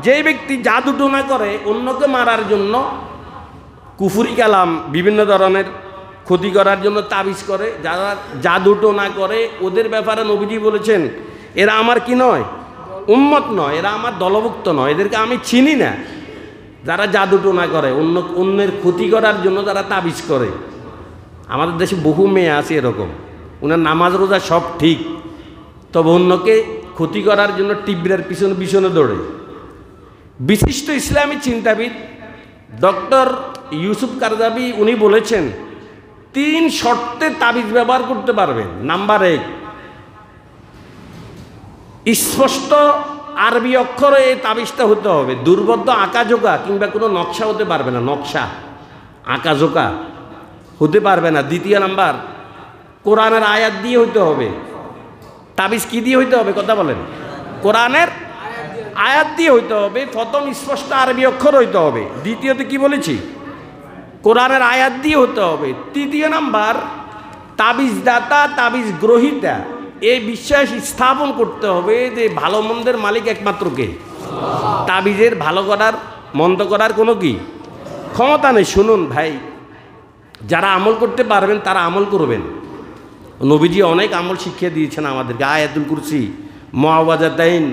যে ব্যক্তি জাদু টোনা করে অন্যকে মারার জন্য, কুফরি কালাম বিভিন্ন ধরনের ক্ষতি করার জন্য তাবিজ করে, যারা জাদু টোনা করে ওদের ব্যাপারে নবীজি বলেছেন এরা আমার কি নয়, উম্মত নয়, এরা আমার দলভুক্ত নয়, এদেরকে আমি চিনি না। যারা জাদু টোনা করে, অন্যের ক্ষতি করার জন্য যারা তাবিজ করে, আমাদের দেশে বহু মেয়ে আছে এরকম, ওনার নামাজ রোজা সব ঠিক, তবে অন্যকে ক্ষতি করার জন্য টিবরার পিছনে দৌড়ে। বিশিষ্ট ইসলামী চিন্তাবিদ ডক্টর ইউসুফ কারজাবি উনি বলেছেন 3 শর্তে তাবিজ ব্যবহার করতে পারবেন। নাম্বার 1, স্পষ্ট আরবি অক্ষরে এই তাবিজটা হতে হবে, দুর্বোধ্য আঁকাঝোঁকা কিংবা কোনো নকশা হতে পারবে না, নকশা আঁকাঝোঁকা হতে পারবে না। দ্বিতীয় নাম্বার, কোরআনের আয়াত দিয়ে হইতে হবে। তাবিজ কি দিয়ে হইতে হবে কথা বলেন? কোরআনের আয়াত দিয়ে হইতে হবে। প্রথম স্পষ্ট আরবি অক্ষর হইতে হবে। দ্বিতীয়তে কি বলেছি? কোরআনের আয়াত দিয়ে হতে হবে। তৃতীয় নাম্বার, তাবিজ দাতা তাবিজ গ্রহীতা এই বিশ্বাস স্থাপন করতে হবে যে ভালো মন্দের মালিক একমাত্র কে, তাবিজের ভালো করার মন্দ করার কোনো কি ক্ষমতা নেই। শুনুন ভাই, যারা আমল করতে পারবেন তারা আমল করবেন। নবীজি অনেক আমল শিখিয়ে দিয়েছেন আমাদেরকে, আয়াতুল কুরসি, মুআওয়াযাতাইন,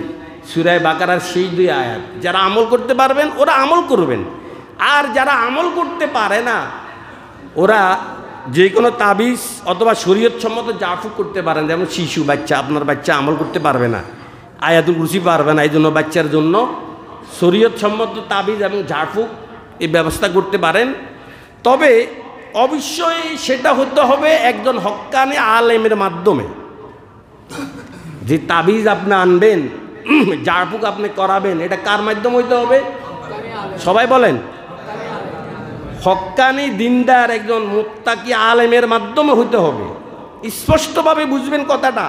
সূরা বাকারার সেই 2 আয়াত। যারা আমল করতে পারবেন ওরা আমল করবেন, আর যারা আমল করতে পারে না ওরা যে কোনো তাবিজ অথবা শরীয়তসম্মত জাফুক করতে পারেন। যেমন শিশু বাচ্চা, আপনার বাচ্চা আমল করতে পারবে না, আয়াতুল কুরসি পারবে না, এই জন্য বাচ্চার জন্য শরীয়তসম্মত তাবিজ এবং ঝাড়ফুঁক এই ব্যবস্থা করতে পারেন। তবে অবশ্যই সেটা হতে হবে একজন হক্কানি আলেমের মাধ্যমে। যে তাবিজ আপনি আনবেন, ঝাড়ফুঁক আপনি করাবেন, এটা কার মাধ্যমে হইতে হবে? সবাই বলেন, হক্কানি দিনদার একজন মুত্তাকি আলেমের মাধ্যমে হইতে হবে। স্পষ্টভাবে বুঝবেন কথাটা।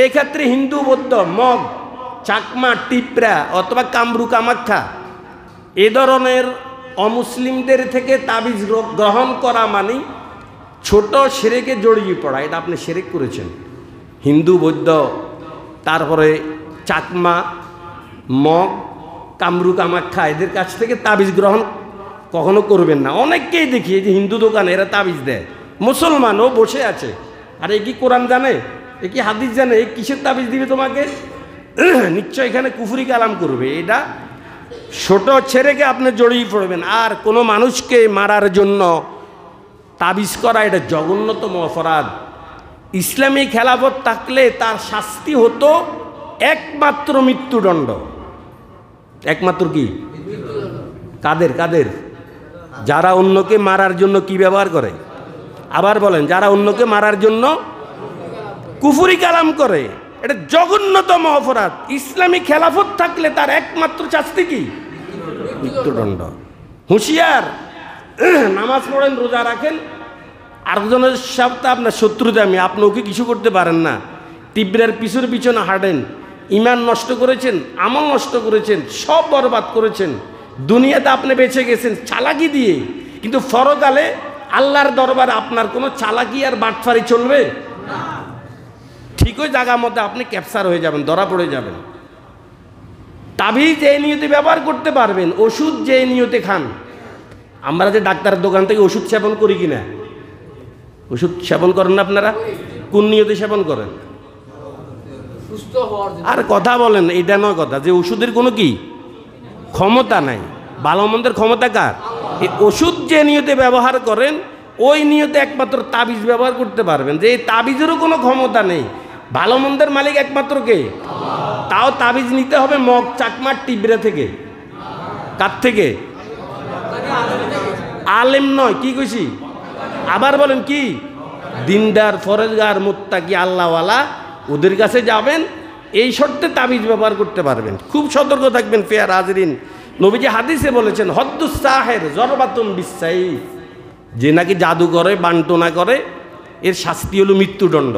এই ক্ষেত্রে হিন্দু, বৌদ্ধ, মগ, চাকমা, টিপরা অথবা কামরু কামাখ্যা এ ধরনের অমুসলিমদের থেকে তাবিজ গ্রহণ করা মানে ছোট শিরকে জড়িয়ে পড়া। এটা আপনি শিরক করেছেন। হিন্দু, বৌদ্ধ, তারপরে চাকমা, মগ, কামরু কামাখ্যা এদের কাছ থেকে তাবিজ গ্রহণ কখনো করবেন না। অনেককেই দেখি যে হিন্দু দোকানে এরা তাবিজ দেয়, মুসলমানও বসে আছে, আর এ কি কোরআন জানে, এ কি হাদিস জানে, এ কিসের তাবিজ দিবে তোমাকে? নিশ্চয় এখানে কুফরি কালাম করবে। এটা ছোট ছেলেকে আপনি জড়িয়ে পড়বেন। আর কোনো মানুষকে মারার জন্য তাবিজ করা এটা জঘন্যতম অপরাধ। ইসলামী খেলাফত থাকলে তার শাস্তি হতো একমাত্র মৃত্যুদণ্ড। একমাত্র কি? কাদের কাদের? যারা অন্যকে মারার জন্য কি ব্যবহার করে? আবার বলেন, যারা অন্যকে মারার জন্য কুফরি কালাম করে, এটা জঘন্যতম অপরাধ। ইসলামী খেলাফত থাকলে তার একমাত্র শাস্তি কি? মৃত্যুদণ্ড। হুঁশিয়ার, নামাজ পড়েন, রোজা রাখেন, আরেকজনের সাথে আপনার শত্রুতা, আপনি ওকে কিছু করতে পারেন না, তীব্রের পিছনে হাঁটেন, ইমান নষ্ট করেছেন, আমল নষ্ট করেছেন, সব বরবাদ করেছেন। দুনিয়াতে আপনি বেঁচে গেছেন চালাকি দিয়ে, কিন্তু পরকালে আল্লাহর দরবারে আপনার কোনো চালাকি আর বাটফারি চলবে না। ঠিক ওই জায়গার মধ্যে আপনি ক্যাপচার হয়ে যাবেন, ধরা পড়ে যাবেন। তাবিজ এই নিয়তে ব্যবহার করতে পারবেন। ওষুধ যে নিয়তে খান, আমরা যে ডাক্তারের দোকান থেকে ওষুধ সেবন করি কিনা, ওষুধ সেবন করেন না আপনারা? কোন নিয়তে সেবন করেন? আর কথা বলেন, এটা নয় কথা যে ওষুধের কোনো কি ক্ষমতা নাই। ভালো মন্দের ক্ষমতা কার? এই ওষুধ যে নিয়তে ব্যবহার করেন ওই নিয়তে একমাত্র তাবিজ ব্যবহার করতে পারবেন। যে এই তাবিজেরও কোনো ক্ষমতা নেই, ভালো মন্দের মালিক একমাত্র কে? তাও তাবিজ নিতে হবে মগ, চাকমা, টিবরা থেকে। কার থেকে? আলেম নয়, কি কইছি আবার বলেন, কি? দিনদার, ফরেজগার, মুত্তাকি, আল্লাহওয়ালা, ওদের কাছে যাবেন, এই শর্তে তাবিজ ব্যবহার করতে পারবেন। খুব সতর্ক থাকবেন ফিয়ার হাজরিন। নবীজি হাদিসে বলেছেন, হদ্দুস সাহের জরবাতুন বিসাইফ, যে নাকি জাদু করে, বান্টনা করে, এর শাস্তি হলো মৃত্যুদণ্ড।